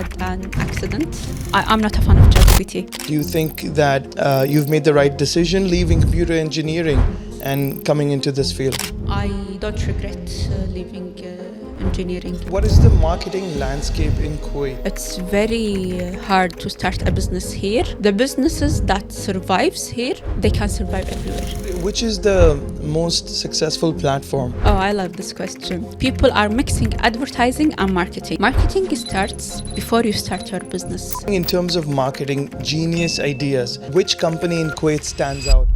had an accident. I'm not a fan of ChatGPT. Do you think that you've made the right decision leaving computer engineering and coming into this field? I don't regret leaving engineering. What is the marketing landscape in Kuwait? It's very hard to start a business here. The businesses that survives here, they can survive everywhere. Which is the most successful platform? Oh, I love this question. People are mixing advertising and marketing. Marketing starts before you start your business. In terms of marketing, genius ideas, which company in Kuwait stands out?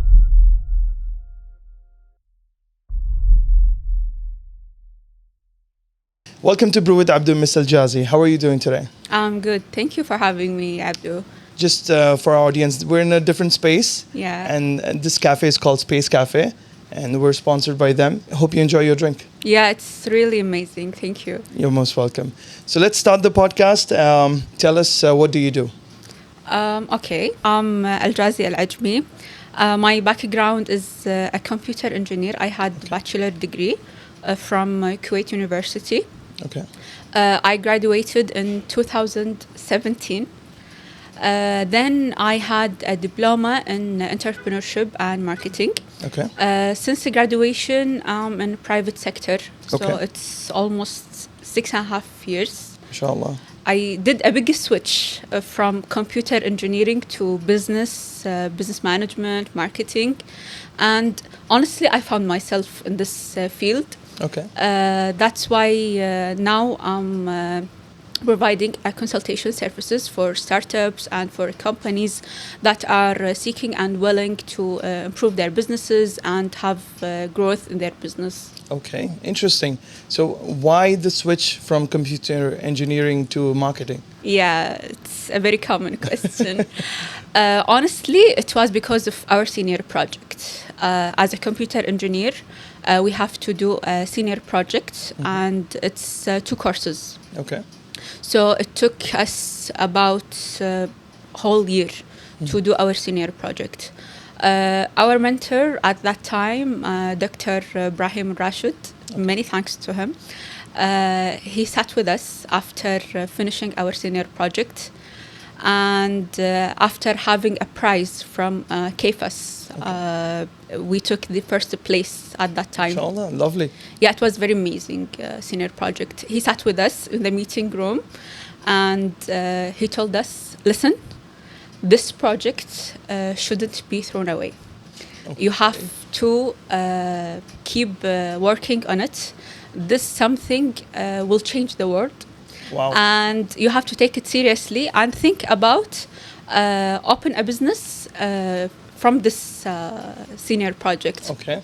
Welcome to Brew With Abdu In, Miss Jazi. How are you doing today? I'm good. Thank you for having me, Abdu. Just for our audience, we're in a different space. Yeah. And this cafe is called Space Cafe, and we're sponsored by them. Hope you enjoy your drink. Yeah, it's really amazing. Thank you. You're most welcome. So let's start the podcast. Tell us, what do you do? Okay. I'm Jazi Al Ajmi. My background is a computer engineer. I had a bachelor degree from Kuwait University. Okay. I graduated in 2017. Then I had a diploma in entrepreneurship and marketing. Okay. Since the graduation, I'm in the private sector. So Okay. it's almost 6.5 years. Inshallah. I did a big switch from computer engineering to business management, marketing. And honestly, I found myself in this field. Okay. That's why now I'm providing consultation services for startups and for companies that are seeking and willing to improve their businesses and have growth in their business. Okay. Interesting. So why the switch from computer engineering to marketing? Yeah, it's a very common question. Honestly, it was because of our senior project. As a computer engineer, we have to do a senior project, and it's 2 courses. Okay. So it took us about a whole year to do our senior project. Our mentor at that time, Dr. Ibrahim Rashid, many thanks to him. He sat with us after finishing our senior project, and after having a prize from KFAS, we took the first place at that time. Inshallah. Lovely. Yeah, it was very amazing senior project. He sat with us in the meeting room, and he told us, listen, this project shouldn't be thrown away. Okay. You have to keep working on it. This something will change the world. Wow. And you have to take it seriously and think about open a business from this senior project. Okay.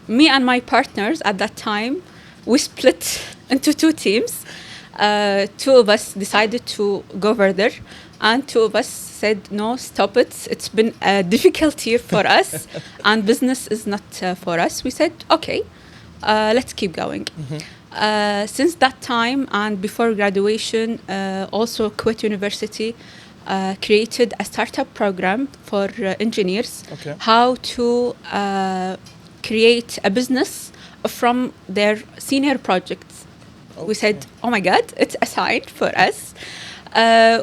Me and my partners at that time, we split into 2 teams. 2 of us decided to go further, and 2 of us said, no, stop it. It's been a difficult year for us, and business is not for us. We said, okay, let's keep going. Since that time and before graduation, also Kuwait University created a startup program for engineers, Okay. how to create a business from their senior projects. Okay. We said, oh my God, it's a sign for us.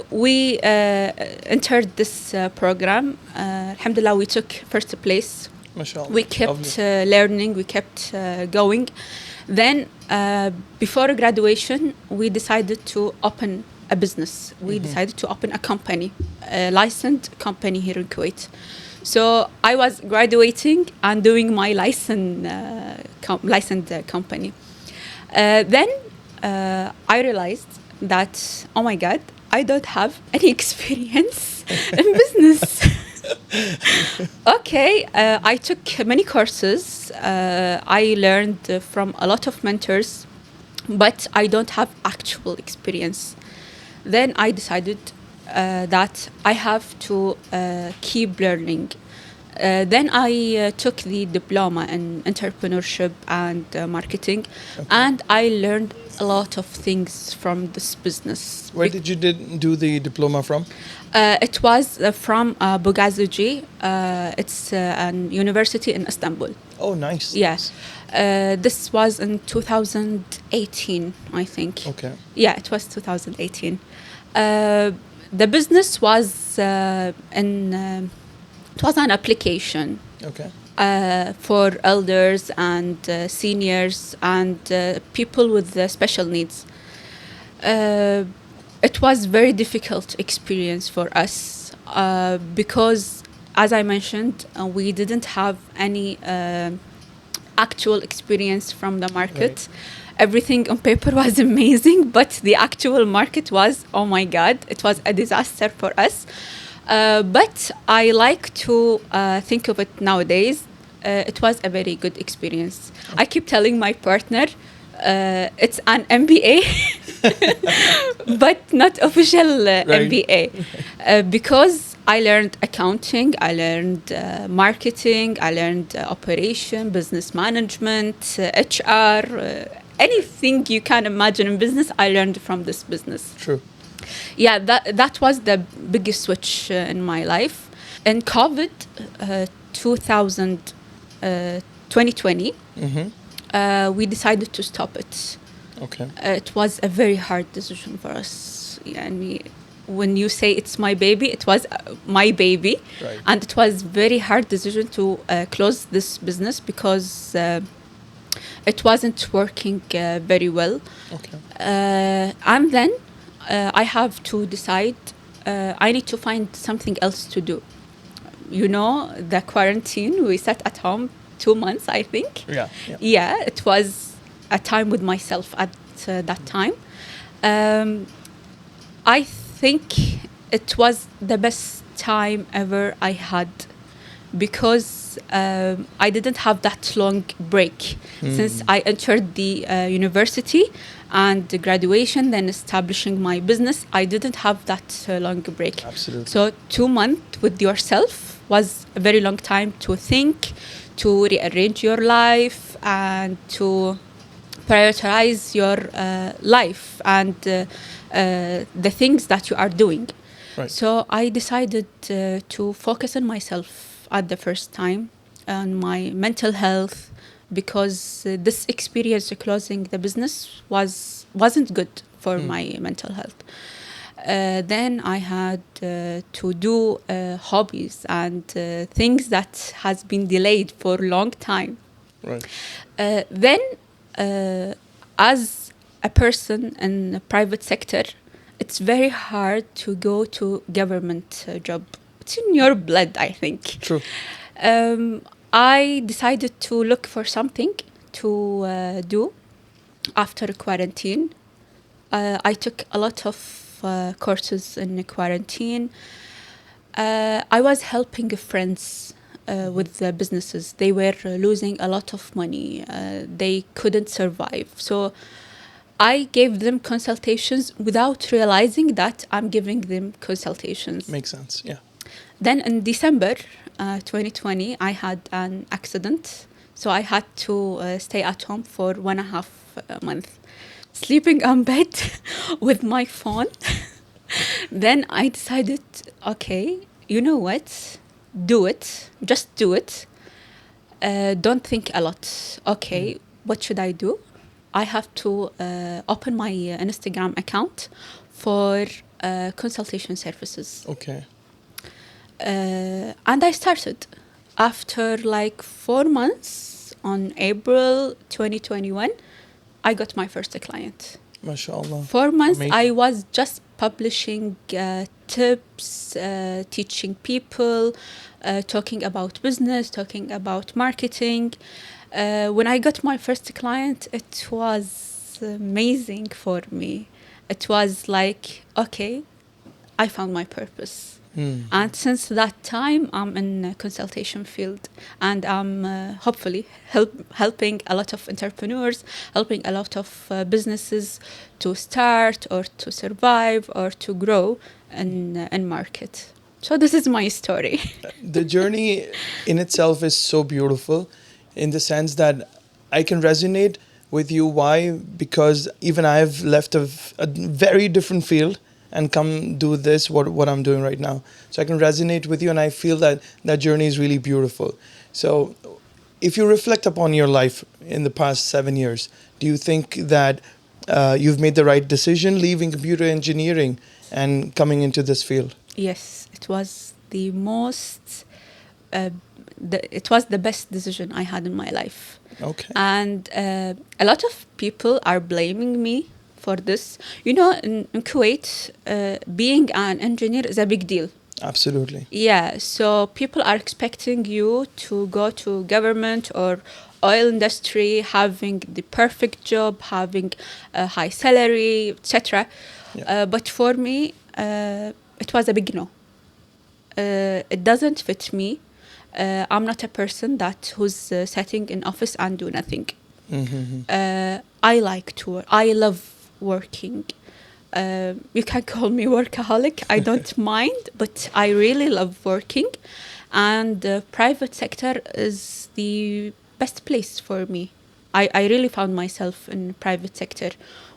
We entered this program. Alhamdulillah, we took first place. Mashallah. We kept Lovely. learning, we kept going. Then, before graduation, we decided to open a business. We decided to open a company, a licensed company here in Kuwait. So I was graduating and doing my licensed company. Then I realized that, oh my God, I don't have any experience in business. Okay, I took many courses. I learned from a lot of mentors, but I don't have actual experience. Then I decided that I have to keep learning. Then I took the diploma in entrepreneurship and marketing, and I learned a lot of things from this business. Where did you do the diploma from? It was from Bogazici. It's a university in Istanbul. Oh, nice. Yeah. Nice. This was in 2018, I think. Okay. Yeah, it was 2018. Uh, the business was it was an application Okay. for elders and seniors and people with special needs. Uh, it was very difficult experience for us because, as I mentioned, we didn't have any actual experience from the market. Everything on paper was amazing, but the actual market was, oh my God, it was a disaster for us. But I like to think of it nowadays. It was a very good experience. I keep telling my partner, it's an MBA, but not official MBA, because I learned accounting, I learned marketing, I learned operation, business management, HR, anything you can imagine in business, I learned from this business. True. Yeah, that was the biggest switch in my life. In COVID, 2020, we decided to stop it. Okay. It was a very hard decision for us. And when you say it's my baby, it was my baby. Right. And it was very hard decision to close this business because it wasn't working very well. Okay. And then I have to decide, I need to find something else to do. You know, the quarantine, we sat at home 2 months, I think. Yeah, it was a time with myself at that time. I think it was the best time ever I had because I didn't have that long break since I entered the university and the graduation, then establishing my business. I didn't have that long break. Absolutely. So 2 months with yourself was a very long time to think, to rearrange your life, and to prioritize your life and the things that you are doing. Right. So I decided to focus on myself at the first time, on my mental health, because this experience closing the business wasn't good for my mental health. Then I had to do hobbies and things that has been delayed for a long time. Right. Then, as a person in the private sector, it's very hard to go to government job. It's in your blood, I think. True. I decided to look for something to do after quarantine. I took a lot of courses in quarantine. I was helping friends with the businesses. They were losing a lot of money. They couldn't survive. So I gave them consultations without realizing that I'm giving them consultations. Makes sense. Yeah. Then in December 2020, I had an accident. So I had to stay at home for 1.5 months, sleeping on bed with my phone. Then I decided, okay, you know what? Do it. Just do it. Don't think a lot. Okay, what should I do? I have to open my Instagram account for consultation services. Okay. And I started. After like 4 months, on April 2021, I got my first client. MashaAllah. 4 months, Amazing. I was just publishing tips, teaching people, talking about business, talking about marketing. When I got my first client, it was amazing for me. It was like, okay, I found my purpose. And since that time, I'm in the consultation field, and I'm hopefully helping a lot of entrepreneurs, helping a lot of businesses to start or to survive or to grow in market. So this is my story. The journey in itself is so beautiful in the sense that I can resonate with you. Why? Because even I've left a very different field and come do this, what I'm doing right now. So I can resonate with you, and I feel that that journey is really beautiful. So if you reflect upon your life in the past 7 years, do you think that you've made the right decision leaving computer engineering and coming into this field? Yes, it was the most. Uh, it was the best decision I had in my life. Okay. And a lot of people are blaming me for this. You know, in Kuwait, being an engineer is a big deal. Absolutely. Yeah, so people are expecting you to go to government or oil industry, having the perfect job, having a high salary, etc. Yeah. But for me, it was a big no. It doesn't fit me. I'm not a person who's sitting in office and do nothing. Mm-hmm. I like to work. I love working. You can call me workaholic. I don't mind, but I really love working, and the private sector is the best place for me. I really found myself in private sector,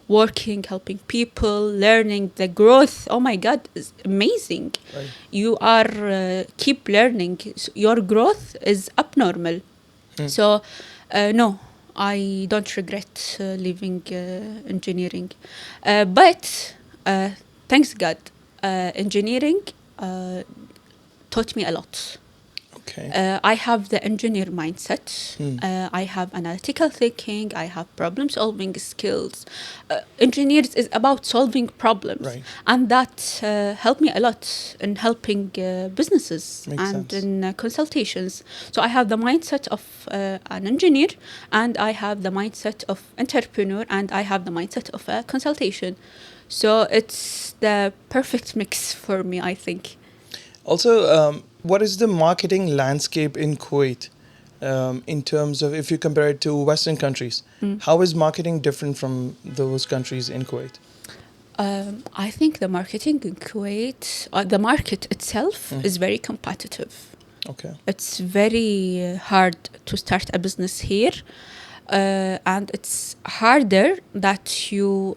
working, helping people, learning. The growth, oh my God, is amazing. Right. You are keep learning. Your growth is abnormal. So, no, I don't regret leaving engineering. But thanks God, engineering taught me a lot. Okay. I have the engineer mindset. I have analytical thinking. I have problem solving skills. Engineers is about solving problems, Right. and that helped me a lot in helping businesses Makes and sense. in consultations. So I have the mindset of an engineer, and I have the mindset of entrepreneur, and I have the mindset of a consultation. So it's the perfect mix for me, I think. Also, what is the marketing landscape in Kuwait in terms of if you compare it to Western countries? How is marketing different from those countries in Kuwait? I think the marketing in Kuwait, the market itself is very competitive. Okay. It's very hard to start a business here, and it's harder that you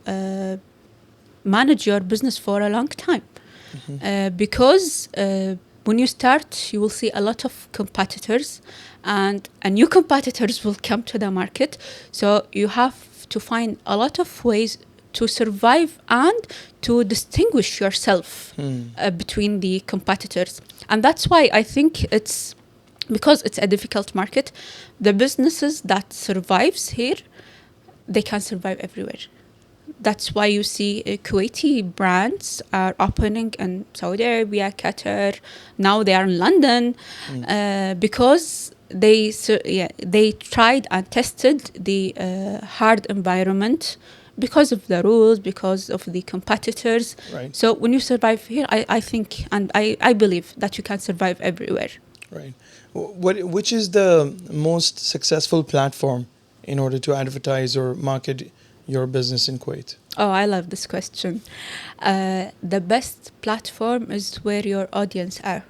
manage your business for a long time. Because when you start, you will see a lot of competitors, and new competitors will come to the market. So you have to find a lot of ways to survive and to distinguish yourself between the competitors. And that's why I think because it's a difficult market, the businesses that survives here, they can survive everywhere. That's why you see Kuwaiti brands are opening in Saudi Arabia, Qatar. Now they are in London because they tried and tested the hard environment because of the rules, because of the competitors. Right. So when you survive here, I think and I believe that you can survive everywhere. Right. Which is the most successful platform in order to advertise or market your business in Kuwait? Oh, I love this question. The best platform is where your audience are.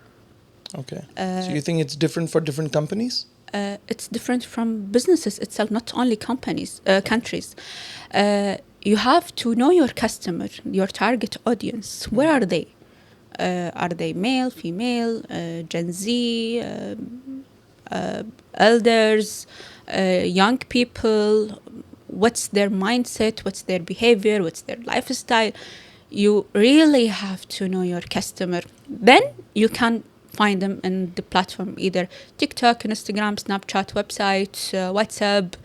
Okay. So you think it's different for different companies? It's different from businesses itself, not only companies, countries. You have to know your customer, your target audience. Where are they? Are they male, female, Gen Z, elders, young people? What's their mindset? What's their behavior? What's their lifestyle? You really have to know your customer. Then you can find them in the platform, either TikTok, Instagram, Snapchat, website, WhatsApp,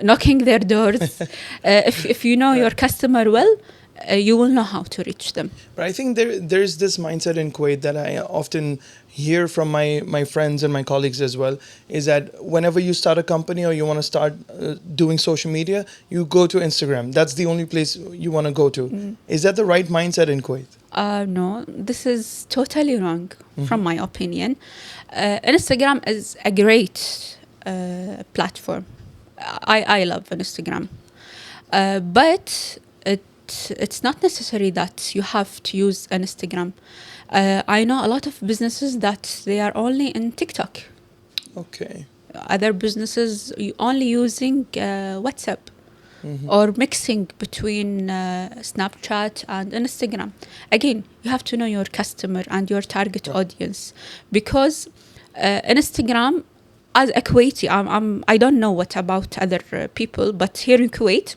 knocking their doors. If you know your customer well, you will know how to reach them. But I think there's this mindset in Kuwait that I often hear from my friends and my colleagues as well, is that whenever you start a company or you want to start doing social media, you go to Instagram. That's the only place you want to go to. Is that the right mindset in Kuwait? No, this is totally wrong from my opinion. Instagram is a great platform. I love Instagram. But it's not necessary that you have to use Instagram. I know a lot of businesses that they are only in TikTok. Okay. Other businesses only using WhatsApp or mixing between Snapchat and Instagram. Again, you have to know your customer and your target audience, because Instagram as a Kuwaiti, I don't know what about other people, but here in Kuwait,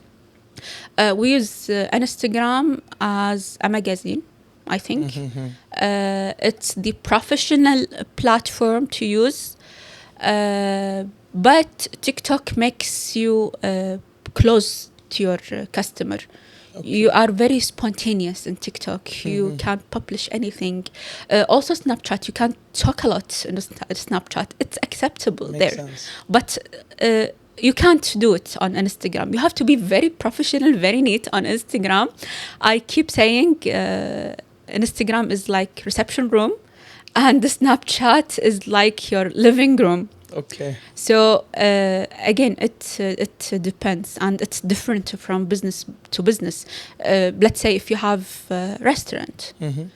we use Instagram as a magazine, I think. Mm-hmm. It's the professional platform to use, but TikTok makes you close to your customer. You Okay. are very spontaneous in TikTok. You Mm-hmm. can't publish anything. Also, Snapchat, you can't talk a lot in Snapchat. It's acceptable Makes there. sense. But you can't do it on Instagram. You have to be very professional, very neat on Instagram. I keep saying Instagram is like reception room, and the Snapchat is like your living room. Okay. So again, it depends, and it's different from business to business. Let's say if you have a restaurant, Mm-hmm.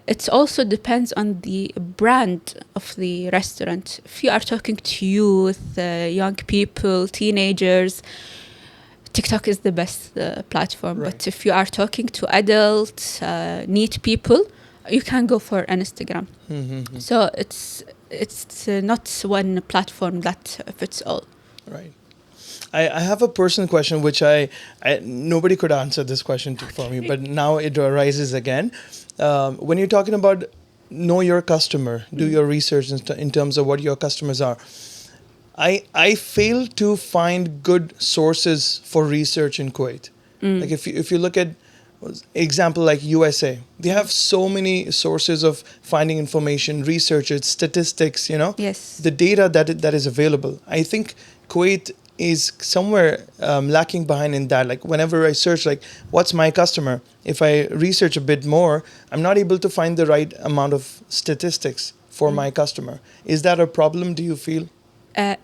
it also depends on the brand of the restaurant. If you are talking to youth, young people, teenagers, TikTok is the best platform. Right. But if you are talking to adult, neat people, you can go for an Instagram. Mm-hmm. So it's not one platform that fits all. Right. I have a personal question which I nobody could answer this question for me, but now it arises again. When you're talking about know your customer, do your research in terms of what your customers are. I fail to find good sources for research in Kuwait. Like if you look at example like USA, they have so many sources of finding information, researchers, statistics. Yes. The data that is available. I think Kuwait is somewhere lacking behind in that. Like whenever I search, like what's my customer, if I research a bit more, I'm not able to find the right amount of statistics for my customer. Is that a problem? Do you feel?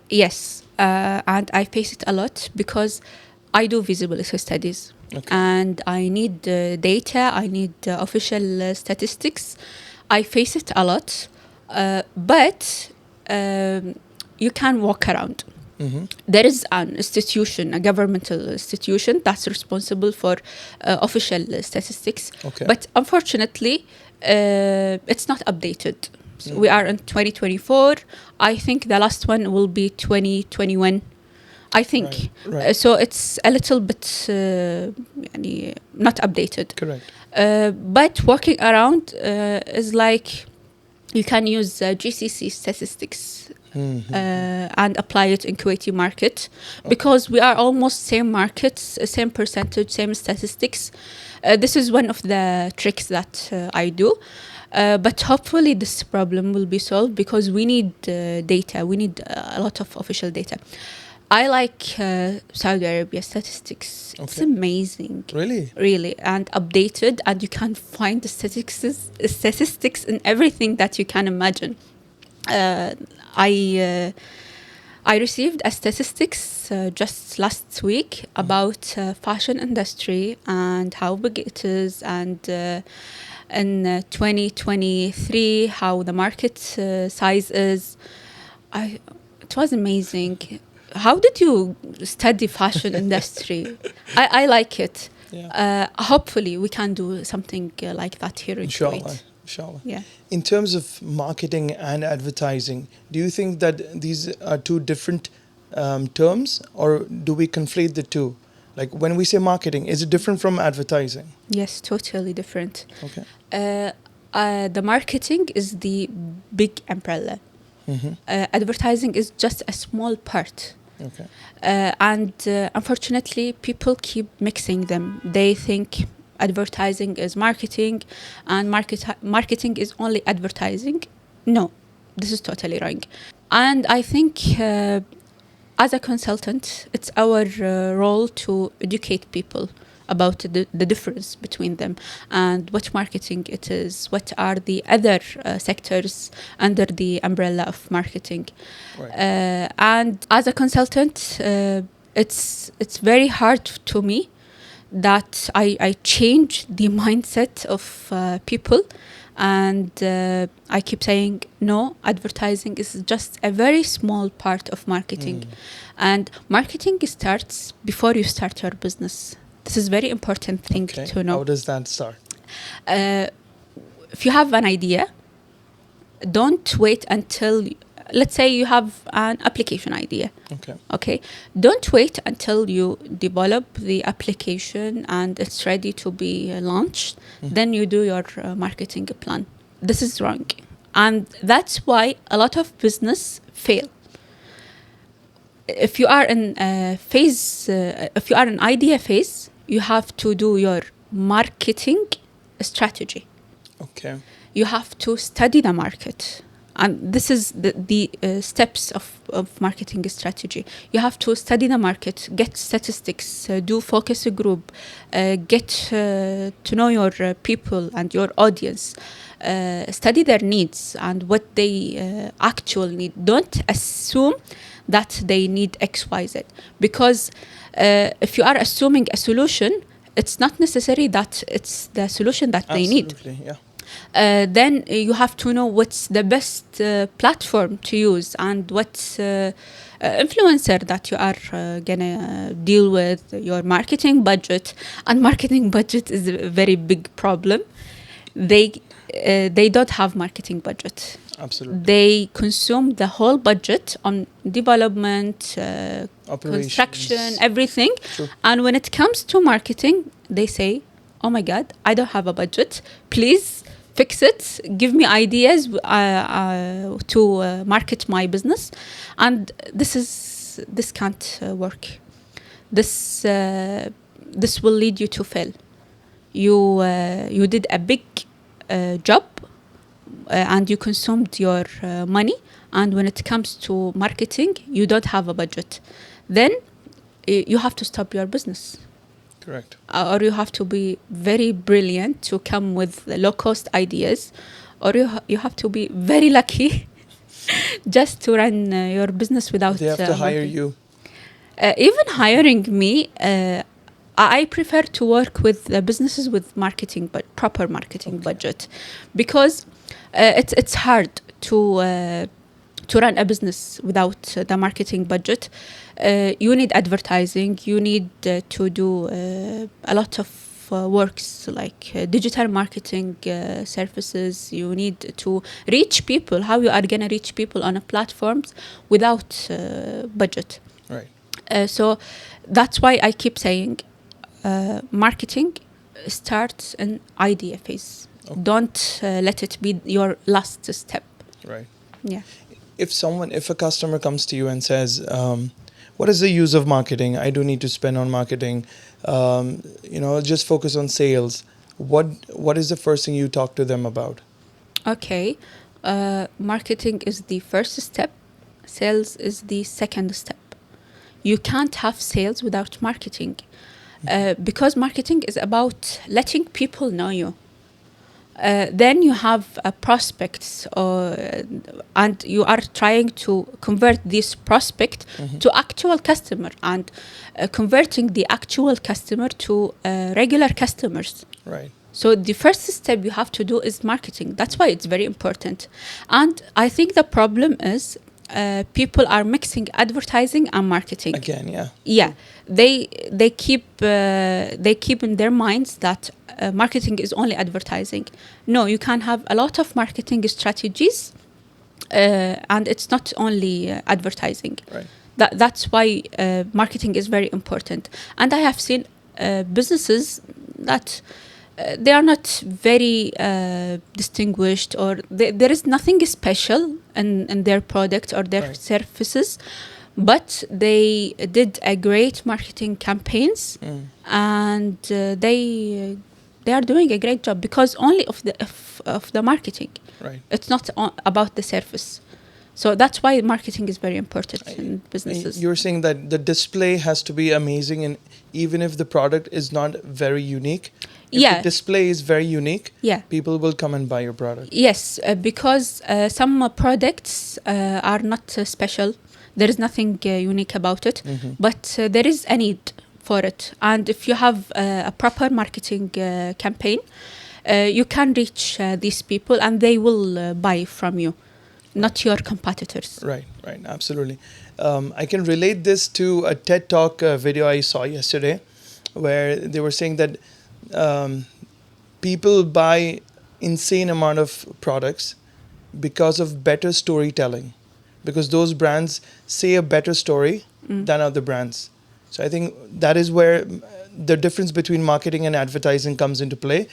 Yes, and I face it a lot because I do visibility studies. Okay. And I need data, I need official statistics. I face it a lot, but you can walk around. Mm-hmm. There is an institution, a governmental institution that's responsible for official statistics. Okay. But unfortunately, it's not updated. So we are in 2024. I think the last one will be 2021. I think. Right. Right. So it's a little bit يعني not updated. Correct. But walking around is like you can use GCC statistics Mm-hmm. and apply it in Kuwaiti market because we are almost same markets, same percentage, same statistics. This is one of the tricks that I do. But hopefully this problem will be solved because we need data. We need a lot of official data. I like Saudi Arabia statistics. It's Okay. amazing. Really? Really, and updated, and you can find the statistics in everything that you can imagine. Uh, I received a statistics just last week about fashion industry and how big it is, and in 2023 how the market size is. It was amazing. How did you study fashion industry? I like it. Yeah. Hopefully we can do something like that here in Inshallah. Kuwait. Inshallah. Yeah. In terms of marketing and advertising, do you think that these are two different terms, or do we conflate the two? Like when we say marketing, is it different from advertising? Yes, totally different. Okay. The marketing is the big umbrella. Mm-hmm. Advertising is just a small part. Okay. And unfortunately, people keep mixing them. They think advertising is marketing and marketing is only advertising. No, this is totally wrong. And I think as a consultant, it's our role to educate people about the difference between them and what marketing it is, what are the other sectors under the umbrella of marketing. Right. And as a consultant, it's very hard to me that I change the mindset of people, and I keep saying no, advertising is just a very small part of marketing, and marketing starts before you start your business. This is very important thing Okay. to know. How does that start? If you have an idea, don't wait until let's say you have an application idea. Okay. Okay, don't wait until you develop the application and it's ready to be launched. Then you do your marketing plan. This is wrong, and that's why a lot of business fail. If you are in if you are in idea phase, you have to do your marketing strategy. Okay. You have to study the market, and this is the steps of marketing strategy. You have to study the market, get statistics, do focus group, get to know your people and your audience, study their needs and what they actually need. Don't assume that they need XYZ, because if you are assuming a solution, it's not necessary that it's the solution that they need. Absolutely, yeah. Then you have to know what's the best platform to use, and what's influencer that you are gonna deal with, your marketing budget. And marketing budget is a very big problem. They don't have marketing budget. Absolutely. They consume the whole budget on development, Operations. construction, everything. True. And when it comes to marketing, they say, oh my God, I don't have a budget. Please fix it. Give me ideas to market my business. And this can't work. This will lead you to fail. You did a big job, and you consumed your money, and when it comes to marketing, you don't have a budget. Then you have to stop your business. Correct. Or you have to be very brilliant to come with low-cost ideas, or you have to be very lucky just to run your business without They have to hire working. you. Even hiring me, I prefer to work with businesses with marketing, but proper marketing budget, because it's hard to run a business without the marketing budget. You need advertising. You need to do a lot of works like digital marketing services. You need to reach people. How you are gonna reach people on a platforms without budget? Right. So that's why I keep saying marketing starts in idea phase. Okay. Don't let it be your last step. Right. Yeah. If a customer comes to you and says, what is the use of marketing? I do need to spend on marketing. Just focus on sales. What is the first thing you talk to them about? Okay. Marketing is the first step. Sales is the second step. You can't have sales without marketing, because marketing is about letting people know you. Then you have prospects, and you are trying to convert this prospect to actual customer, and converting the actual customer to regular customers. Right. So the first step you have to do is marketing. That's why it's very important. And I think the problem is people are mixing advertising and marketing. Again, yeah. Yeah, they keep in their minds that marketing is only advertising. No, you can have a lot of marketing strategies, and it's not only advertising. Right. That's why marketing is very important. And I have seen businesses that they are not very distinguished, or there is nothing special in their product or their Right. services, but they did a great marketing campaigns, and they are doing a great job because only of the marketing. Right. It's not about the service. So that's why marketing is very important in businesses. You're saying that the display has to be amazing, and even if the product is not very unique, if Yeah. the display is very unique, Yeah. people will come and buy your product. Yes, because some products are not special. There is nothing unique about it, but there is a need for it. And if you have a proper marketing campaign, you can reach these people, and they will buy from you, not your competitors. Right, absolutely. I can relate this to a TED Talk video I saw yesterday, where they were saying that people buy insane amount of products because of better storytelling. because those brands say a better story than other brands. So I think that is where the difference between marketing and advertising comes into play.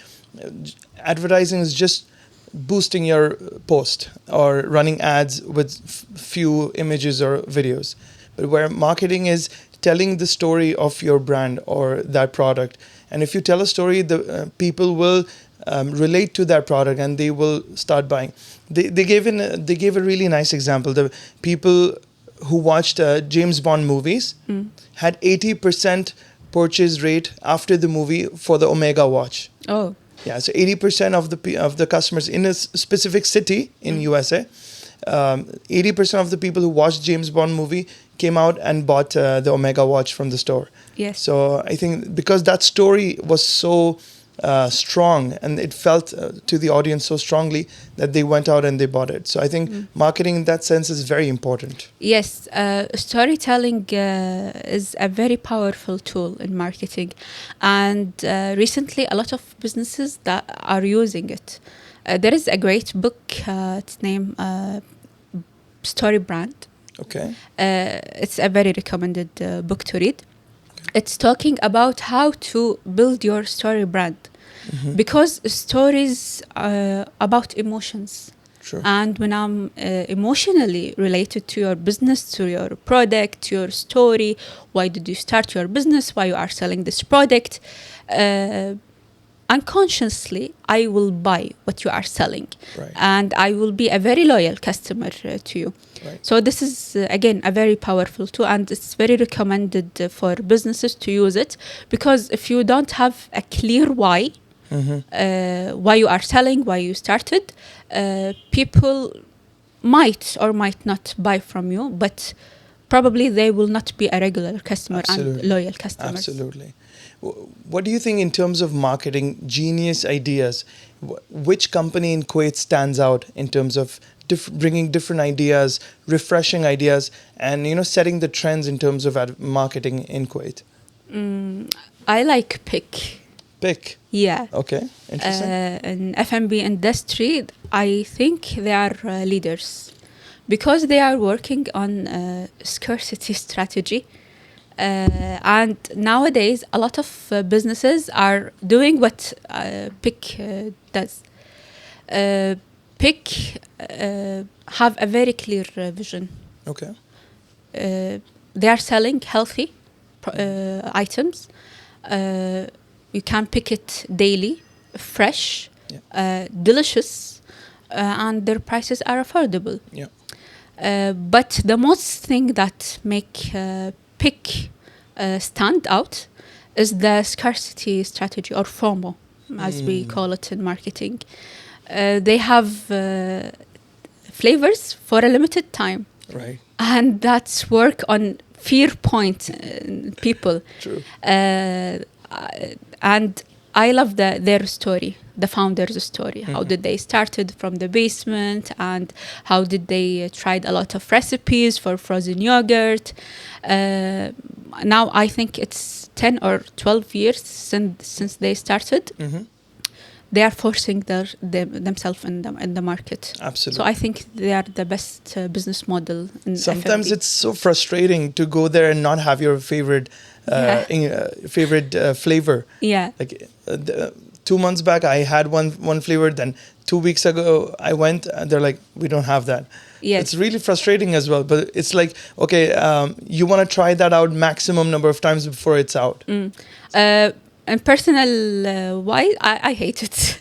Advertising is just boosting your post or running ads with few images or videos. But where marketing is telling the story of your brand or that product. And if you tell a story, the people will relate to that product and they will start buying. They gave a really nice example. The people who watched James Bond movies had 80% purchase rate after the movie for the Omega watch. Oh. Yeah, so 80% of the customers in a specific city in USA, 80% of the people who watched James Bond movie came out and bought the Omega watch from the store. Yes. So I think because that story was so strong and it felt to the audience so strongly that they went out and they bought it. So I think marketing in that sense is very important. Yes, storytelling is a very powerful tool in marketing, and recently a lot of businesses that are using it. There is a great book. It's named Story Brand. Okay. It's a very recommended book to read. It's talking about how to build your story brand, because stories are about emotions. Sure. And when I'm emotionally related to your business, to your product, to your story, why did you start your business, why you are selling this product, unconsciously I will buy what you are selling. Right. And I will be a very loyal customer to you. Right. So this is again a very powerful tool, and it's very recommended for businesses to use it, because if you don't have a clear why you are selling, why you started, people might or might not buy from you, but probably they will not be a regular customer. Absolutely. And loyal customers. Absolutely. What do you think in terms of marketing, genius ideas? Which company in Kuwait stands out in terms of bringing different ideas, refreshing ideas, and setting the trends in terms of marketing in Kuwait? I like Pick. Pick. Yeah. Okay. Interesting. In F&B industry, I think they are leaders, because they are working on scarcity strategy. And nowadays, a lot of businesses are doing what Pick does. Pick have a very clear vision. Okay. They are selling healthy items. You can pick it daily, fresh, delicious, and their prices are affordable. Yeah. But the most thing that make Pick stand out is the scarcity strategy, or FOMO, as we call it in marketing. They have flavors for a limited time. Right. And that's work on fear point in people. True. And I love their story, the founder's story. How did they started from the basement, and how did they tried a lot of recipes for frozen yogurt. Now I think it's 10 or 12 years since they started. They are forcing themselves in the market. Absolutely. So I think they are the best business model in Sometimes F&B. it's so frustrating to go there and not have your favorite flavor. Yeah. Like 2 months back, I had one flavor. Then 2 weeks ago, I went. And they're like, we don't have that. Yes. It's really frustrating as well. But it's like, okay, you want to try that out maximum number of times before it's out. And personal wise, I hate it.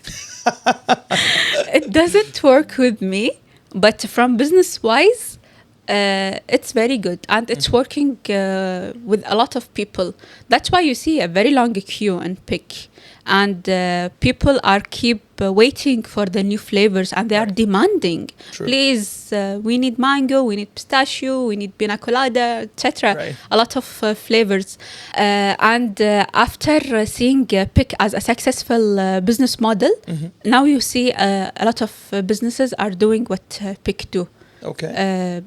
It doesn't work with me. But from business wise, it's very good, and it's working with a lot of people. That's why you see a very long queue in Pick, and people are keep waiting for the new flavors, and they are demanding, True. please, we need mango, we need pistachio, we need pina colada, etc. Right. A lot of flavors. And after seeing Pick as a successful business model, now you see a lot of businesses are doing what Pick do. Okay.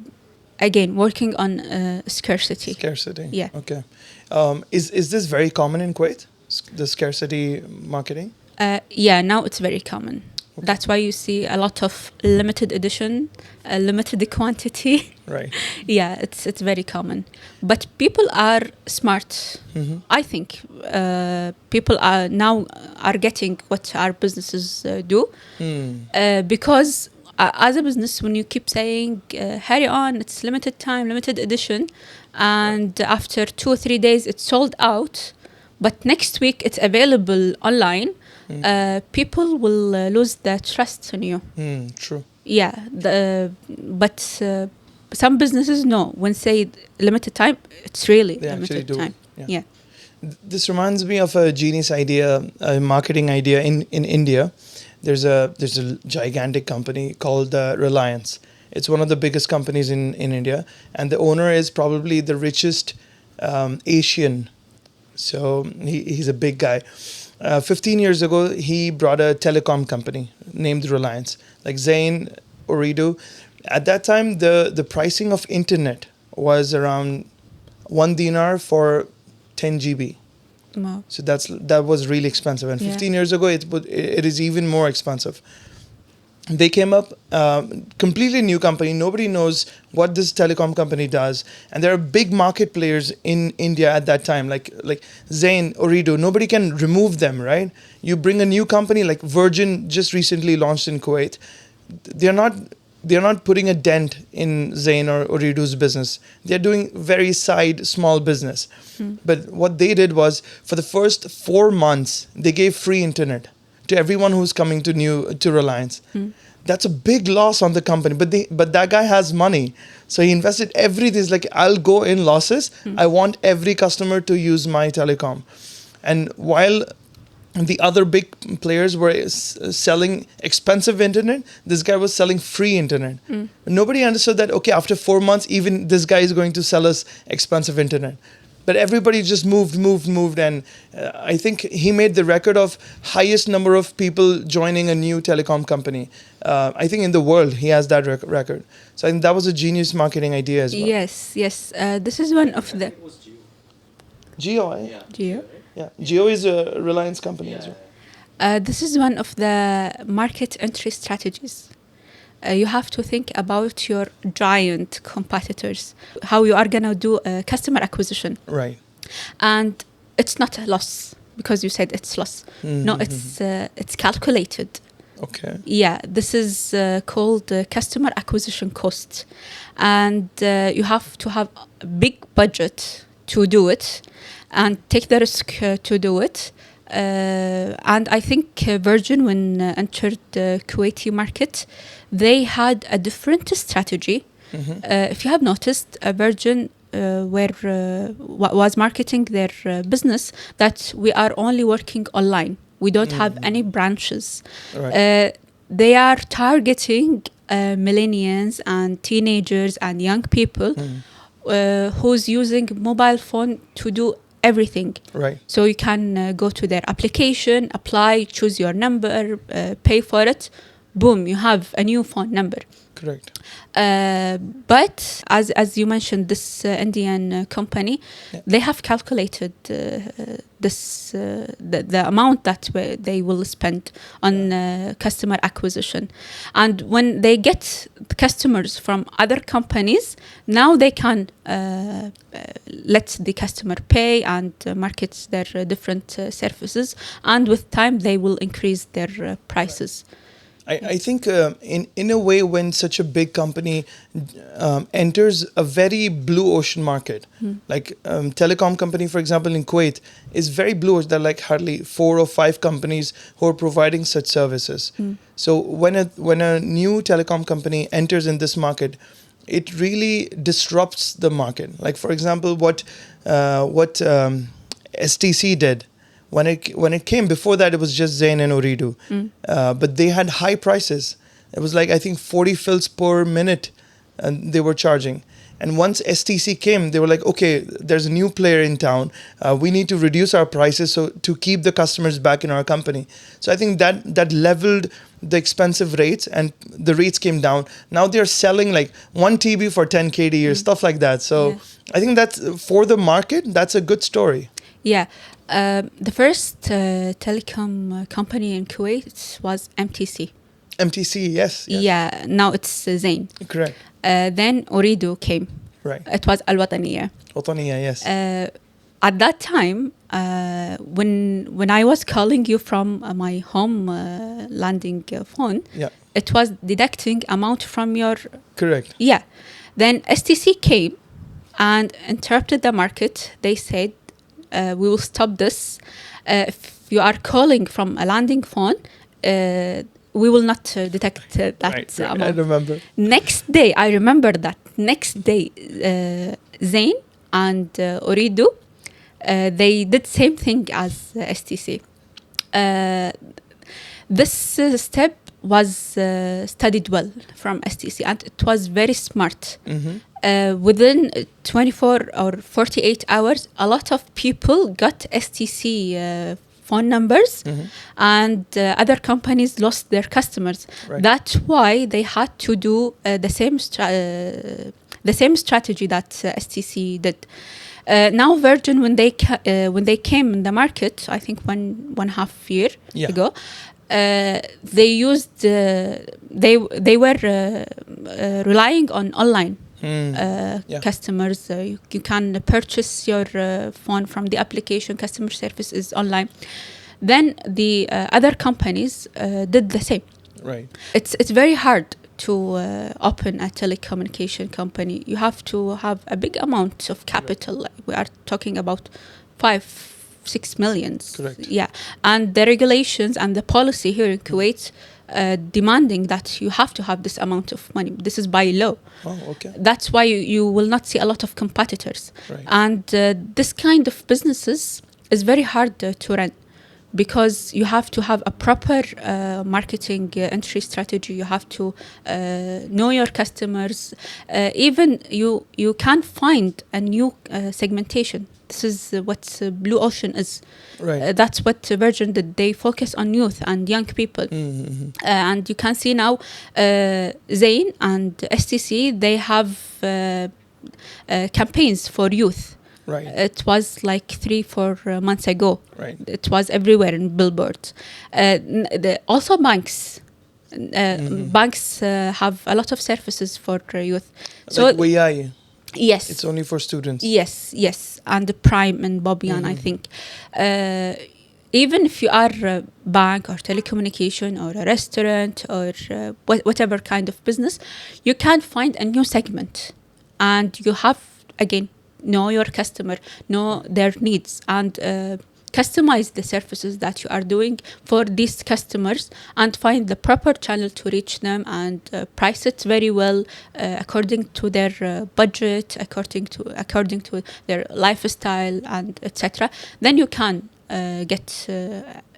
Again, working on scarcity. Scarcity. Yeah. Okay. Is this very common in Kuwait? The scarcity marketing? Yeah, now it's very common. That's why you see a lot of limited edition, limited quantity. Right. Yeah, it's very common. But people are smart. I think people are now are getting what our businesses do because as a business, when you keep saying hurry on, it's limited time, limited edition, and after 2 or 3 days it's sold out, but next week it's available online, people will lose their trust in you. True. Yeah, but some businesses know when say limited time, it's really They actually limited do. time. Yeah. This reminds me of a genius idea, a marketing idea in India. There's a gigantic company called Reliance. It's one of the biggest companies in India, and the owner is probably the richest Asian. So he's a big guy. 15 years ago, he brought a telecom company named Reliance, like Zain, Ooredoo. At that time, the pricing of internet was around 1 dinar for 10 GB. Wow. So that was really expensive. And 15 years ago, it is even more expensive. They came up, completely new company. Nobody knows what this telecom company does, and there are big market players in India at that time, like Zain, Ooredoo. Nobody can remove them, right? You bring a new company like Virgin, just recently launched in Kuwait. They're not putting a dent in Zain or Ooredoo's business. They're doing very side small business. But what they did was, for the first 4 months, they gave free internet to everyone who's coming to Reliance. That's a big loss on the company, but that guy has money, so he invested everything. It's like, I'll go in losses. I want every customer to use my telecom. And while the other big players were selling expensive internet, this guy was selling free internet. Nobody understood that, okay, after 4 months, even this guy is going to sell us expensive internet. But everybody just moved, and I think he made the record of highest number of people joining a new telecom company. I think in the world, he has that record. So I think that was a genius marketing idea as well. Yes. This is one of the Jio, eh? Geo. Yeah, Jio is a Reliance company as well. This is one of the market entry strategies. You have to think about your giant competitors, how you are going to do customer acquisition. Right. And it's not a loss because you said it's loss. No, it's calculated. Okay. Yeah, this is called customer acquisition cost. And you have to have a big budget to do it and take the risk to do it. And I think Virgin, when entered the Kuwaiti market, they had a different strategy. If you have noticed, Virgin was marketing their business that we are only working online. We don't have any branches. Right. They are targeting millennials and teenagers and young people who's using mobile phone to do everything. Right. So you can go to their application, apply, choose your number, pay for it. Boom, you have a new phone number. Correct. But as you mentioned, this Indian company, they have calculated the amount that they will spend on customer acquisition. And when they get customers from other companies, now they can let the customer pay and market their different services. And with time, they will increase their prices. I think in a way, when such a big company enters a very blue ocean market, like telecom company, for example, in Kuwait, is very blue ocean. There are like hardly 4 or 5 companies who are providing such services. So when a new telecom company enters in this market, it really disrupts the market. Like, for example, what STC did. When it came, before that, it was just Zain and Ooredoo. But they had high prices. It was like, I think, 40 fills per minute they were charging. And once STC came, they were like, okay, there's a new player in town. We need to reduce our prices so to keep the customers back in our company. So I think that leveled the expensive rates and the rates came down. Now they're selling like 1 TB for 10 KD or stuff like that. So I think that's, for the market, that's a good story. Yeah. The first telecom company in Kuwait was MTC. MTC, yes, yes. Yeah, now it's Zain. Correct. Then Uridu came. Right. It was Al Wataniya. Otaniya, yes. At that time, when I was calling you from my home landing phone, Yeah. it was deducting amount from your. Correct. Yeah. Then STC came and interrupted the market. They said, we will stop this. If you are calling from a landing phone, we will not detect that Right. I amount. remember. Next day, I remember that. Next day, Zain and Uridu, they did same thing as STC. This step was studied well from STC, and it was very smart. Within 24 or 48 hours, a lot of people got STC phone numbers, and other companies lost their customers. Right. That's why they had to do the same strategy that STC did. Now Virgin, when they came in the market, I think 1.5 year Yeah. ago, they used they were relying on online Yeah. customers. You can purchase your phone from the application. Customer service is online. Then the other companies did the same. Right. It's very hard to open a telecommunication company. You have to have a big amount of capital. Like we are talking about 5-6 millions. Correct. Yeah, and the regulations and the policy here in Kuwait demanding that you have to have this amount of money. This is by law. Oh, okay. That's why you will not see a lot of competitors. Right. And this kind of businesses is very hard to run, because you have to have a proper marketing entry strategy. You have to know your customers. Even you can find a new segmentation. This is what Blue Ocean is. Right. That's what Virgin did. They focus on youth and young people. And you can see now Zain and STC, they have campaigns for youth. Right. It was like 3-4 months ago. Right. It was everywhere in billboards. Also banks. Banks have a lot of services for youth. So Like WII, yes, it's only for students. yes, and the Prime and Bobbian, I think. Even if you are a bank or telecommunication or a restaurant or whatever kind of business, you can find a new segment, and you have, again, know your customer, know their needs, and customize the services that you are doing for these customers, and find the proper channel to reach them, and price it very well according to their budget, according to their lifestyle, and etc. Then you can get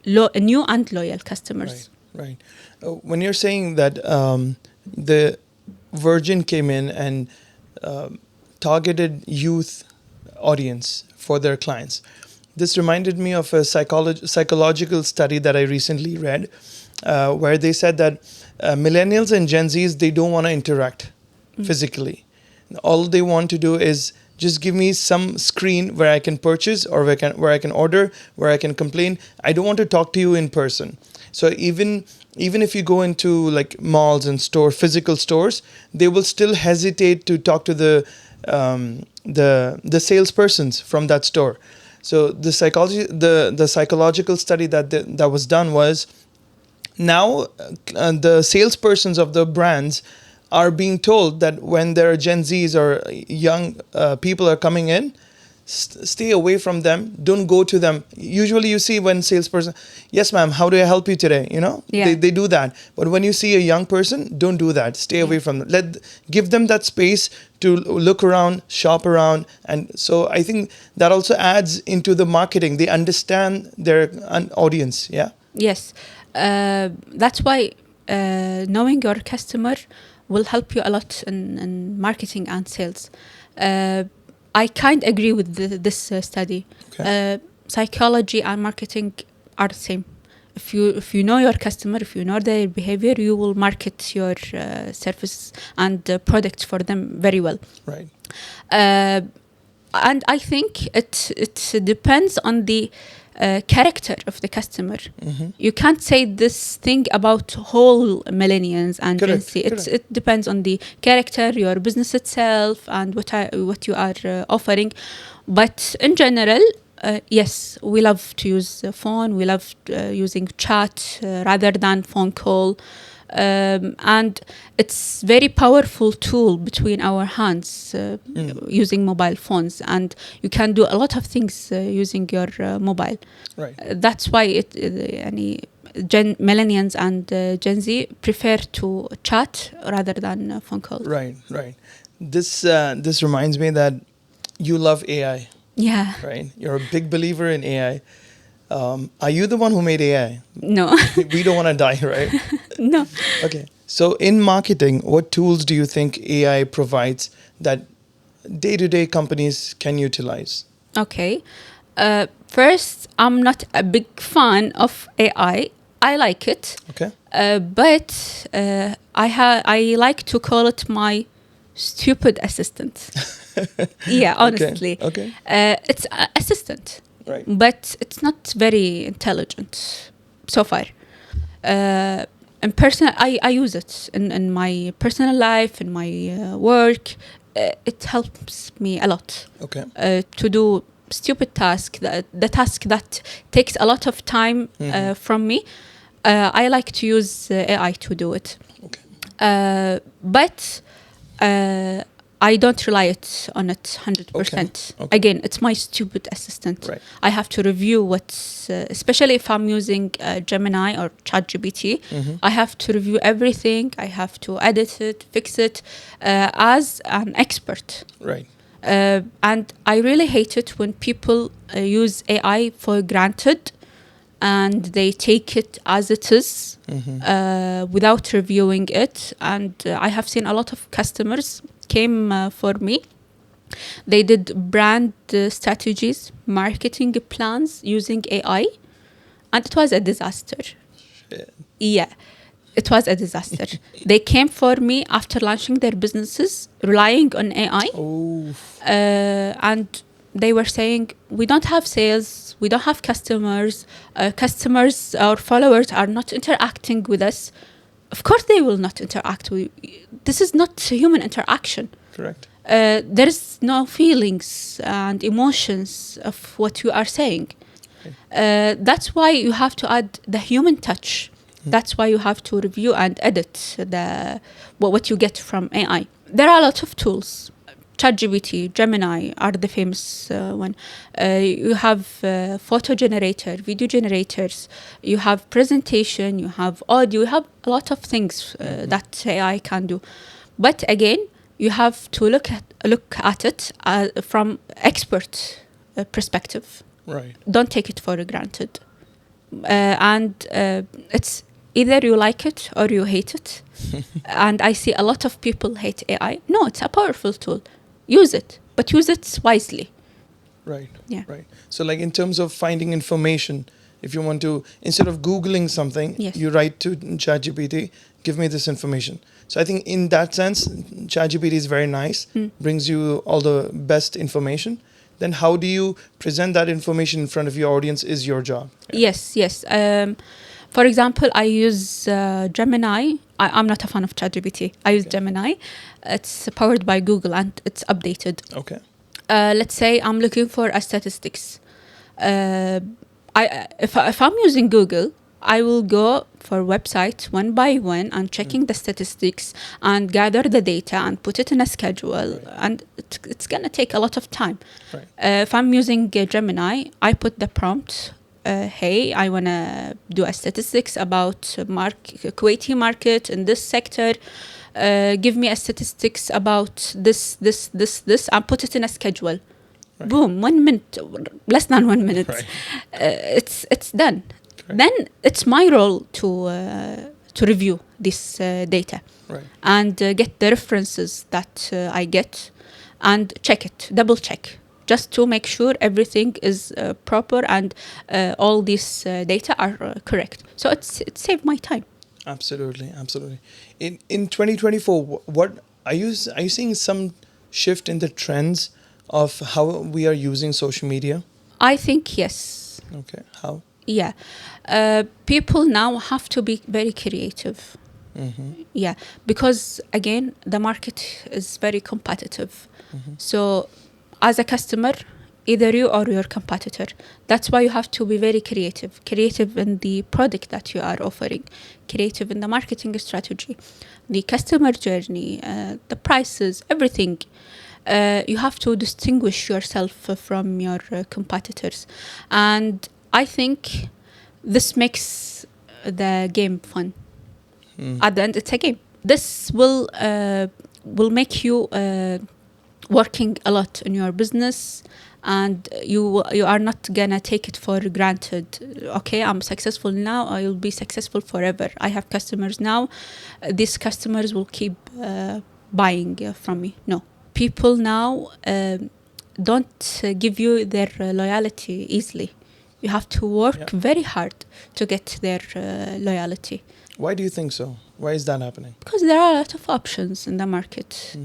new and loyal customers. Right. When you're saying that the Virgin came in and targeted youth audience for their clients, this reminded me of a psychological study that I recently read, where they said that millennials and Gen Zs, they don't want to interact physically. All they want to do is just give me some screen where I can purchase, or where I can order, where I can complain. I don't want to talk to you in person. So even if you go into like malls and physical stores, they will still hesitate to talk to the salespersons from that store. So the psychological study that was done was, now the salespersons of the brands are being told that when there are Gen Zs or young people are coming in, stay away from them. Don't go to them. Usually you see when salesperson, yes ma'am, how do I help you today? Yeah. They do that. But when you see a young person, don't do that. Stay away from them. Give them that space to look around, shop around. And so I think that also adds into the marketing. They understand their audience. Yeah. Yes. That's why knowing your customer will help you a lot in marketing and sales. I can't agree with this study. Okay. Psychology and marketing are the same. If you know your customer, if you know their behavior, you will market your services and products for them very well. Right. And I think it depends on the character of the customer. Mm-hmm. You can't say this thing about whole millennials and Gen Correct. Z. Correct. It depends on the character, your business itself, and what you are offering. But in general, yes, we love to use the phone. We love using chat rather than phone call. And it's very powerful tool between our hands using mobile phones, and you can do a lot of things using your mobile. Right. That's why any millennials and Gen Z prefer to chat rather than phone call. Right. Right. This reminds me that you love AI, Yeah. right? You're a big believer in AI. Are you the one who made AI? No. We don't want to die, right? No. Okay. So in marketing, what tools do you think AI provides that day-to-day companies can utilize? Okay. First, I'm not a big fan of AI. I like it, Okay. but I like to call it my stupid assistant. Yeah, honestly. Okay. It's an assistant, Right. but it's not very intelligent so far. In personal, I use it in my personal life, in my work. It helps me a lot Okay. to do stupid task, the task that takes a lot of time from me. I like to use AI to do it. Okay. But I don't rely on it 100%. Okay. Again, it's my stupid assistant. Right. I have to review what's, especially if I'm using Gemini or ChatGPT, I have to review everything. I have to edit it, fix it as an expert. Right. And I really hate it when people use AI for granted and they take it as it is without reviewing it. And I have seen a lot of customers came for me. They did brand strategies, marketing plans using AI, and it was a disaster. Shit. Yeah, it was a disaster. They came for me after launching their businesses, relying on AI, Oh. and they were saying, we don't have sales, we don't have customers, our followers are not interacting with us. Of course they will not interact with you. This is not human interaction. Correct. There's no feelings and emotions of what you are saying. That's why you have to add the human touch. That's why you have to review and edit what you get from AI. There are a lot of tools. ChatGPT, Gemini are the famous one. You have photo generator, video generators. You have presentation. You have audio. You have a lot of things that AI can do. But again, you have to look at it from expert perspective. Right. Don't take it for granted. And it's either you like it or you hate it. And I see a lot of people hate AI. No, it's a powerful tool. Use it, but use it wisely. Right. Yeah. Right. So, like in terms of finding information, if you want to, instead of Googling something, Yes. you write to ChatGPT, give me this information. So I think in that sense, ChatGPT is very nice, brings you all the best information. Then how do you present that information in front of your audience is your job. Yes. For example, I use Gemini. I'm not a fan of ChatGPT. I use Gemini. It's powered by Google and it's updated. Okay. Let's say I'm looking for a statistics. If I'm using Google, I will go for websites one by one and checking the statistics and gather the data and put it in a schedule. And it's going to take a lot of time. Right. If I'm using Gemini, I put the prompt, hey, I want to do a statistics about Kuwaiti market in this sector. Give me a statistics about this, and put it in a schedule. Right. Boom, 1 minute, less than 1 minute. Right. It's done. Correct. Then it's my role to review this data Right. and get the references that I get and check it, double check, just to make sure everything is proper and all these data are correct. So it saved my time. Absolutely. In 2024, what are you seeing some shift in the trends of how we are using social media? I think yes. Okay. How? Yeah. People now have to be very creative. Yeah, because again, the market is very competitive. So, as a customer, either you or your competitor, that's why you have to be very creative. Creative in the product that you are offering, creative in the marketing strategy, the customer journey, the prices, everything. You have to distinguish yourself from your competitors. And I think this makes the game fun. At the end, it's a game. This will make you working a lot in your business, and you are not gonna take it for granted. Okay, I'm successful now, I will be successful forever. I have customers now, these customers will keep buying from me. No, people now don't give you their loyalty easily. You have to work Yeah. very hard to get their loyalty. Why do you think so? Why is that happening? Because there are a lot of options in the market.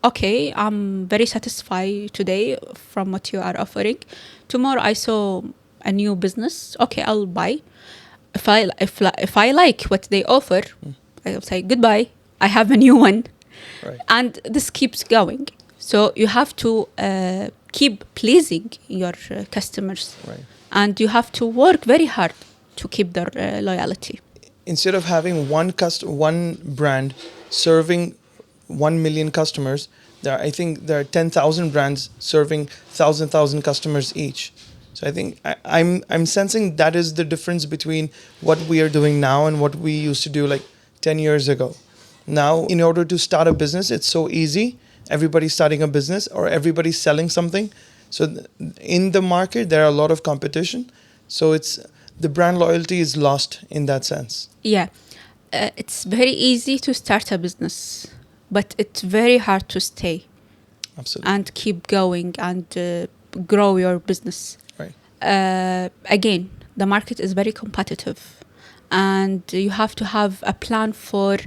Okay, I'm very satisfied today from what you are offering. Tomorrow I saw a new business. Okay, I'll buy. If I like what they offer, I'll say goodbye. I have a new one, Right. and this keeps going. So you have to keep pleasing your customers, Right. and you have to work very hard to keep their loyalty. Instead of having one brand serving 1 million customers, I think there are 10,000 brands serving thousand customers each. So I think I'm sensing that is the difference between what we are doing now and what we used to do like 10 years ago. Now, in order to start a business, it's so easy. Everybody's starting a business or everybody's selling something. So in the market, there are a lot of competition. So the brand loyalty is lost in that sense. Yeah, it's very easy to start a business, but it's very hard to stay Absolutely. and keep going and grow your business. Right. Again, the market is very competitive, and you have to have a plan for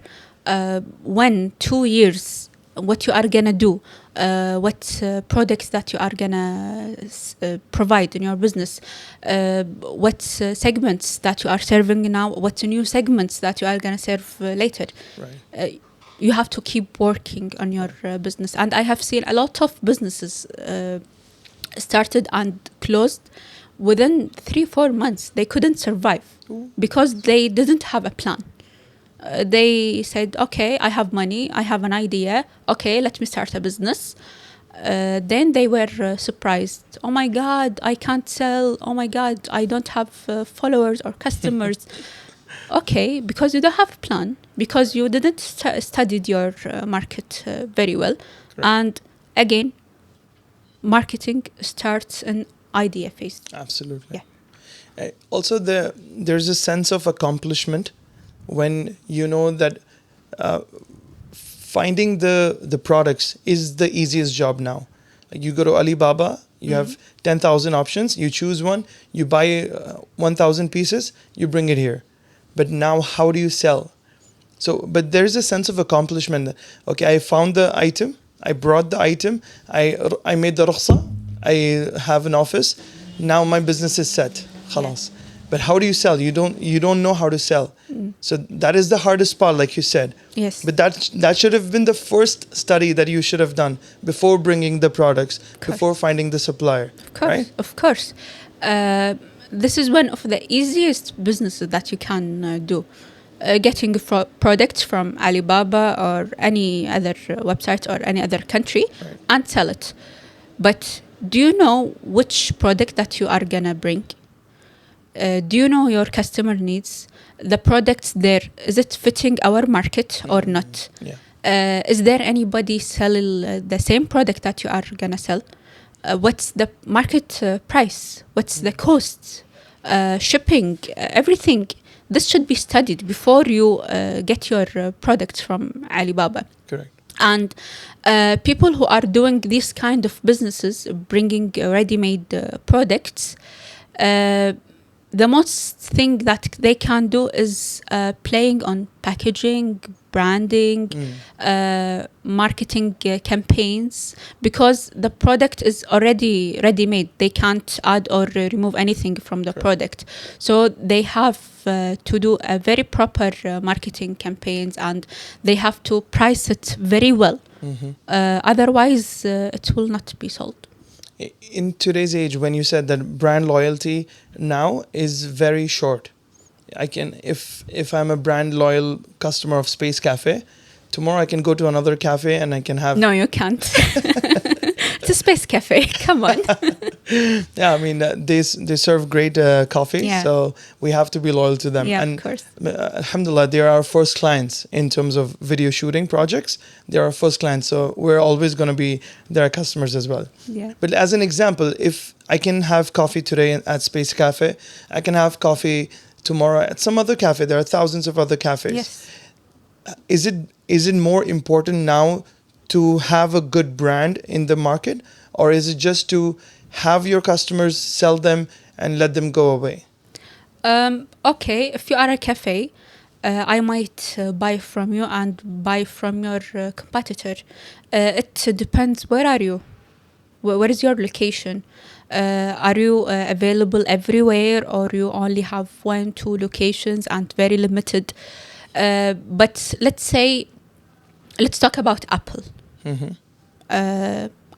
2 years what you are gonna do, what products that you are gonna provide in your business, what segments that you are serving now, what new segments that you are gonna serve later. Right. You have to keep working on your business, and I have seen a lot of businesses started and closed within 3-4 months. They couldn't survive because they didn't have a plan. They said, okay, I have money, I have an idea, okay, let me start a business. Then they were surprised. Oh my God, I can't sell. Oh my God, I don't have followers or customers. Okay, because you don't have a plan, because you didn't studied your market very well. Correct. And again, marketing starts in idea phase. Absolutely. Yeah. Also, there's a sense of accomplishment when you know that finding the products is the easiest job now. Like you go to Alibaba, you have 10,000 options, you choose one, you buy 1,000 pieces, you bring it here. But now, how do you sell? So, but there's a sense of accomplishment. Okay, I found the item, I brought the item, I made the rukhsa, I have an office, now my business is set. Khalas. But how do you sell? You don't know how to sell. So that is the hardest part, like you said. Yes. But that should have been the first study that you should have done before bringing the products, before finding the supplier. Of course, right? of course. This is one of the easiest businesses that you can do. Getting products from Alibaba or any other website or any other country and sell it. But do you know which product that you are gonna bring? Do you know your customer needs? The products there, is it fitting our market or not? Yeah. Is there anybody selling the same product that you are gonna sell? What's the market price? What's the cost? Shipping, everything. This should be studied before you get your products from Alibaba. Correct. And people who are doing these kind of businesses, bringing ready-made products, the most thing that they can do is playing on packaging, branding, marketing campaigns, because the product is already ready made. They can't add or remove anything from the product. So they have to do a very proper marketing campaigns, and they have to price it very well. Otherwise, it will not be sold. In today's age, when you said that brand loyalty now is very short, I can, if I'm a brand loyal customer of Space Cafe, tomorrow I can go to another cafe and I can have. No, you can't. It's a Space Cafe. Come on. Yeah, I mean they serve great coffee, Yeah. so we have to be loyal to them. Yeah, And of course. Alhamdulillah, they are our first clients in terms of video shooting projects. They are our first clients, so we're always going to be their customers as well. Yeah. But as an example, if I can have coffee today at Space Cafe, I can have coffee tomorrow at some other cafe. There are thousands of other cafes. Yes. Is it more important now to have a good brand in the market, or is it just to have your customers, sell them, and let them go away? Okay, if you are a cafe, I might buy from you and buy from your competitor. It depends. Where are you? Where is your location? Are you available everywhere, or you only have 1-2 locations and very limited? But let's talk about Apple.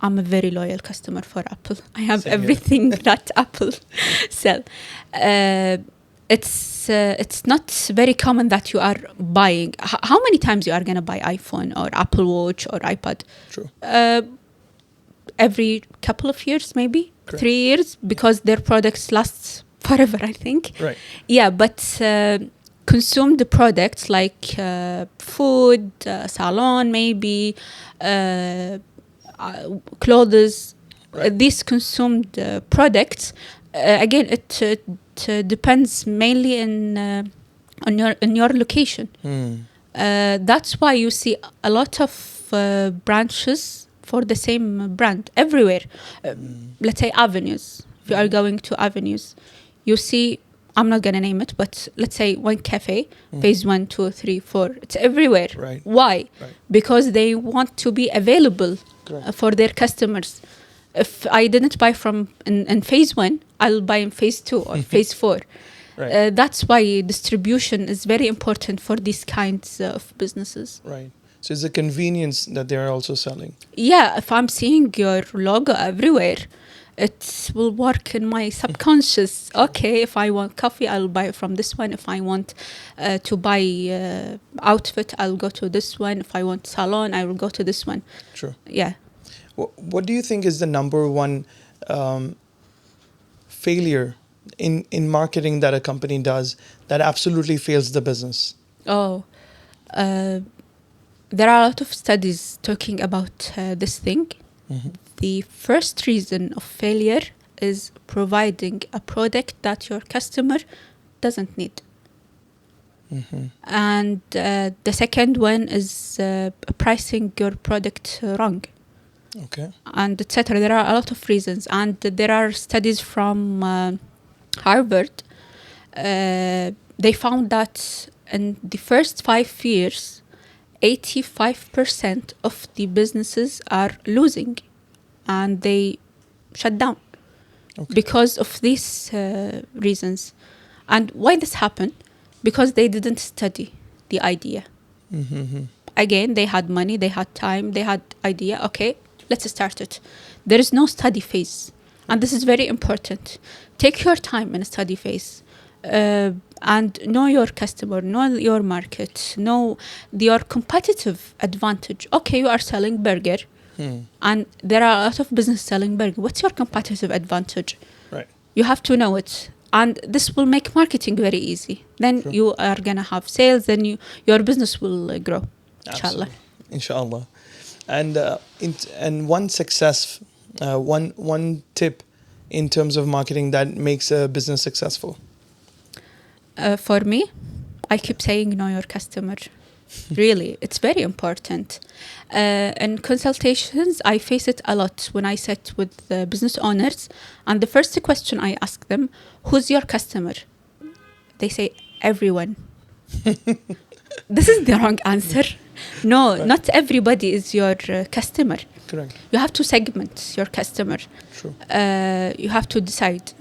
I'm a very loyal customer for Apple. I have Same here. everything that Apple sell. It's not very common that you are buying. How many times you are gonna buy iPhone or Apple Watch or iPad? True. Every couple of years, maybe Correct. 3 years, because their products last forever, I think. Right. Yeah, but consumed products like food, salon, maybe clothes. Right. These consumed products, again, it depends mainly on your location. That's why you see a lot of branches for the same brand everywhere. Let's say avenues. If you are going to avenues, you see, I'm not gonna name it, but let's say one cafe, phase 1, 2, 3, 4. It's everywhere. Right. Why? Right. Because they want to be available Correct. for their customers. If I didn't buy from in phase 1, I'll buy in phase 2 or phase 4. Right. That's why distribution is very important for these kinds of businesses. Right. So it's the convenience that they are also selling. Yeah, if I'm seeing your logo everywhere, it will work in my subconscious. Okay, if I want coffee, I'll buy from this one. If I want to buy outfit, I'll go to this one. If I want salon, I will go to this one. True. Yeah. What do you think is the number one failure in marketing that a company does that absolutely fails the business? Oh, there are a lot of studies talking about this thing. The first reason of failure is providing a product that your customer doesn't need. And the second one is pricing your product wrong. Okay. And etc. There are a lot of reasons, and there are studies from Harvard. They found that in the first 5 years, 85% of the businesses are losing, and they shut down because of these reasons. And why this happened? Because they didn't study the idea. Again, they had money, they had time, they had idea. Okay, let's start it. There is no study phase, and this is very important. Take your time in a study phase. And know your customer, know your market, know your competitive advantage. Okay, you are selling burger, and there are a lot of business selling burger. What's your competitive advantage? Right. You have to know it, and this will make marketing very easy. Then Sure. you are gonna have sales. Then your business will grow. Inshallah. Inshallah. And one success, one tip in terms of marketing that makes a business successful. For me, I keep saying know your customer. Really, it's very important. In consultations, I face it a lot when I sit with the business owners, and the first question I ask them, who's your customer? They say, everyone. This is the wrong answer. No, Right. not everybody is your customer. Correct. You have to segment your customer. True. You have to decide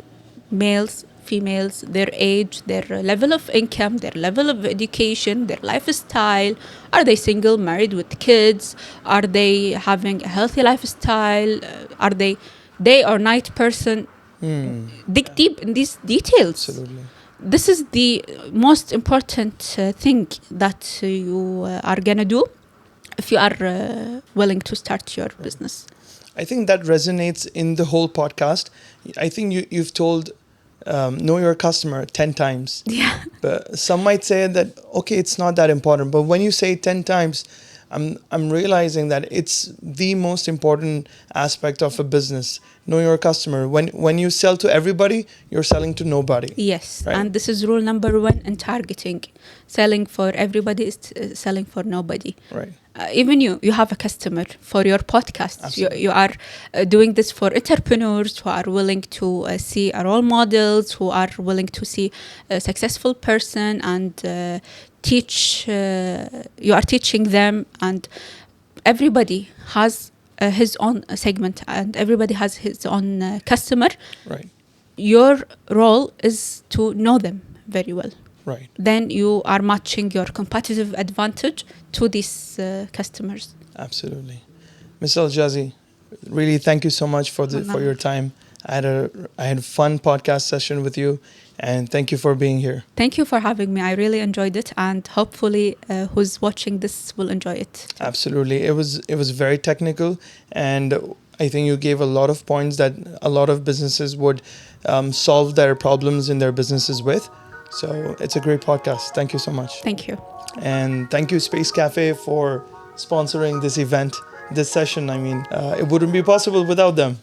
males, females, their age, their level of income, their level of education, their lifestyle. Are they single, married with kids? Are they having a healthy lifestyle? Are they day or night person? Dig deep in these details. Absolutely. This is the most important thing that you are gonna do if you are willing to start your business. I think that resonates in the whole podcast. I think you've told know your customer 10 times. Yeah. But some might say that, okay, it's not that important. But when you say 10 times, I'm realizing that it's the most important aspect of a business. Know your customer. When you sell to everybody, you're selling to nobody. Yes, Right. and this is rule number 1 in targeting. Selling for everybody is selling for nobody. Right. Even you have a customer for your podcast. Absolutely. You are doing this for entrepreneurs who are willing to see role models, who are willing to see a successful person and teach. You are teaching them, and everybody has his own segment, and everybody has his own customer. Right. Your role is to know them very well. Right. Then you are matching your competitive advantage to these customers. Absolutely. Ms. Al Jazi, really thank you so much for your time. I had a fun podcast session with you, and thank you for being here. Thank you for having me. I really enjoyed it, and hopefully who's watching this will enjoy it. Absolutely. It was very technical, and I think you gave a lot of points that a lot of businesses would solve their problems in their businesses with. So it's a great podcast. Thank you so much. Thank you. And thank you, Space Cafe, for sponsoring this event, this session. I mean, it wouldn't be possible without them.